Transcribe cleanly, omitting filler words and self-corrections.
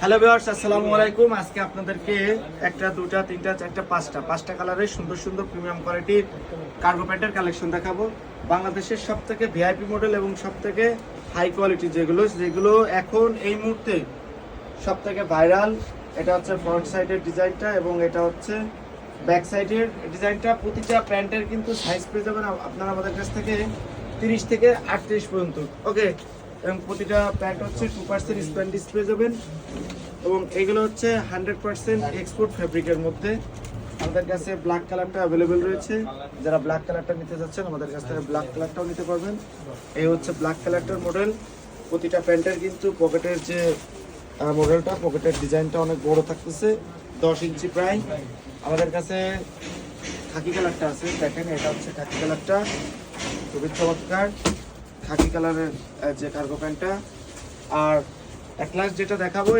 Hello viewers, আসসালামু আলাইকুম। আজকে আপনাদেরকে একটা, দুটা, তিনটা, চারটা, পাঁচটা কালারের সুন্দর সুন্দর প্রিমিয়াম কোয়ালিটির কার্গো প্যান্টের কালেকশন দেখাবো। বাংলাদেশের সব থেকে ভিআইপি মডেল এবং সব থেকে হাই কোয়ালিটি যেগুলো এখন এই মুহূর্তে সব থেকে ভাইরাল। এটা হচ্ছে ফ্রন্ট সাইডের ডিজাইনটা এবং এটা হচ্ছে ব্যাক সাইডের ডিজাইনটা। প্রতিটা প্যান্টের কিন্তু সাইজ পেয়ে যাবেন আপনারা আমাদের কাছ থেকে 30 থেকে 38 পর্যন্ত। ওকে, এবং প্রতিটা প্যান্ট হচ্ছে 2% স্প্যান্ড ডিসপ্লে যাবেন এবং এগুলো হচ্ছে 100% এক্সপোর্ট ফ্যাব্রিকের মধ্যে। আমাদের কাছে ব্ল্যাক কালারটা অ্যাভেলেবেল রয়েছে। যারা ব্ল্যাক কালারটা নিতে যাচ্ছেন আমাদের কাছ থেকে ব্ল্যাক কালারটাও নিতে পারবেন। এই হচ্ছে ব্ল্যাক কালারটার মডেল। প্রতিটা প্যান্টের কিন্তু পকেটের যে মডেলটা, পকেটের ডিজাইনটা অনেক বড় থাকতেছে, 10 ইঞ্চি প্রায়। আমাদের কাছে খাকি কালারটা আছে, দেখেন এটা হচ্ছে খাকি কালারটা, খুবই চমৎকার খাকি কালারের যে কার্গো প্যান্টটা। আর এক লাস্ট যেটা দেখাবো